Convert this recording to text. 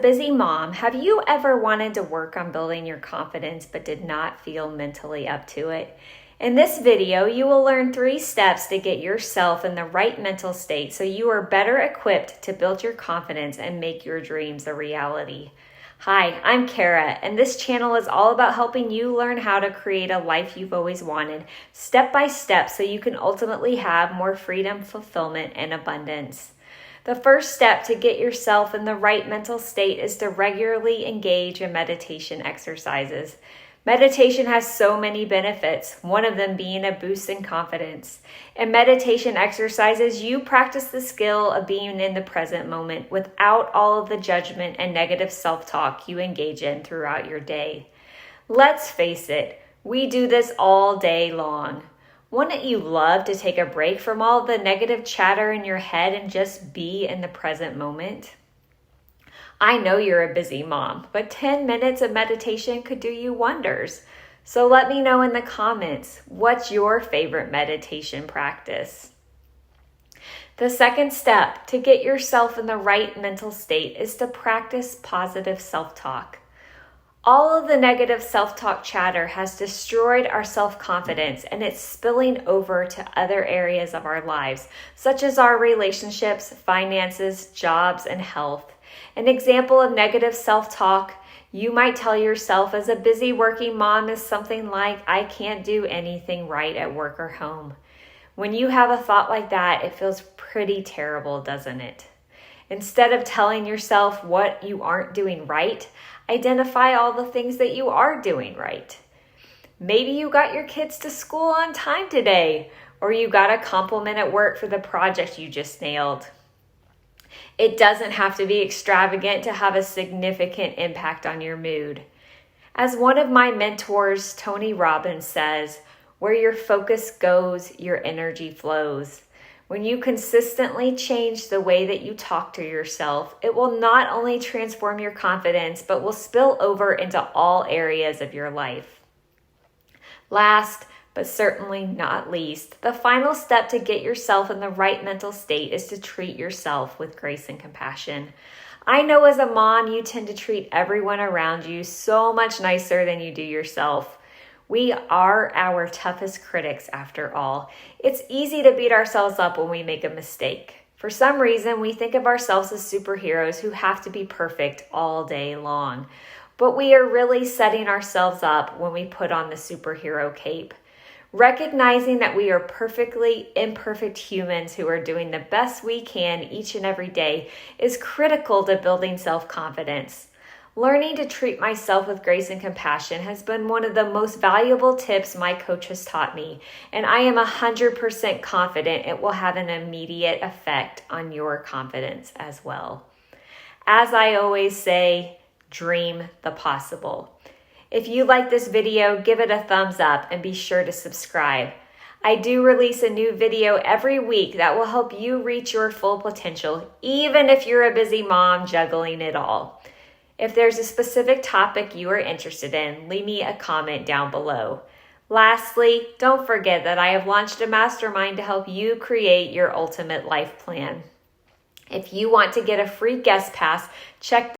Busy mom, have you ever wanted to work on building your confidence but did not feel mentally up to it? In this video, you will learn 3 steps to get yourself in the right mental state so you are better equipped to build your confidence and make your dreams a reality. Hi, I'm Kara, and this channel is all about helping you learn how to create a life you've always wanted, step by step, so you can ultimately have more freedom, fulfillment, and abundance. The first step to get yourself in the right mental state is to regularly engage in meditation exercises. Meditation has so many benefits, one of them being a boost in confidence. In meditation exercises, you practice the skill of being in the present moment without all of the judgment and negative self-talk you engage in throughout your day. Let's face it, we do this all day long. Wouldn't you love to take a break from all the negative chatter in your head and just be in the present moment? I know you're a busy mom, but 10 minutes of meditation could do you wonders. So let me know in the comments, what's your favorite meditation practice? The second step to get yourself in the right mental state is to practice positive self-talk. All of the negative self-talk chatter has destroyed our self-confidence, and it's spilling over to other areas of our lives, such as our relationships, finances, jobs, and health. An example of negative self-talk you might tell yourself as a busy working mom is something like, I can't do anything right at work or home. When you have a thought like that, it feels pretty terrible, doesn't it? Instead of telling yourself what you aren't doing right, identify all the things that you are doing right. Maybe you got your kids to school on time today, or you got a compliment at work for the project you just nailed. It doesn't have to be extravagant to have a significant impact on your mood. As one of my mentors, Tony Robbins, says, where your focus goes, your energy flows. When you consistently change the way that you talk to yourself, it will not only transform your confidence, but will spill over into all areas of your life. Last, but certainly not least, the final step to get yourself in the right mental state is to treat yourself with grace and compassion. I know as a mom, you tend to treat everyone around you so much nicer than you do yourself. We are our toughest critics after all. It's easy to beat ourselves up when we make a mistake. For some reason, we think of ourselves as superheroes who have to be perfect all day long. But we are really setting ourselves up when we put on the superhero cape. Recognizing that we are perfectly imperfect humans who are doing the best we can each and every day is critical to building self-confidence. Learning to treat myself with grace and compassion has been one of the most valuable tips my coach has taught me, and I am 100% confident it will have an immediate effect on your confidence as well. As I always say, dream the possible. If you like this video, give it a thumbs up and be sure to subscribe. I do release a new video every week that will help you reach your full potential, even if you're a busy mom juggling it all. If there's a specific topic you are interested in, leave me a comment down below. Lastly, don't forget that I have launched a mastermind to help you create your ultimate life plan. If you want to get a free guest pass, check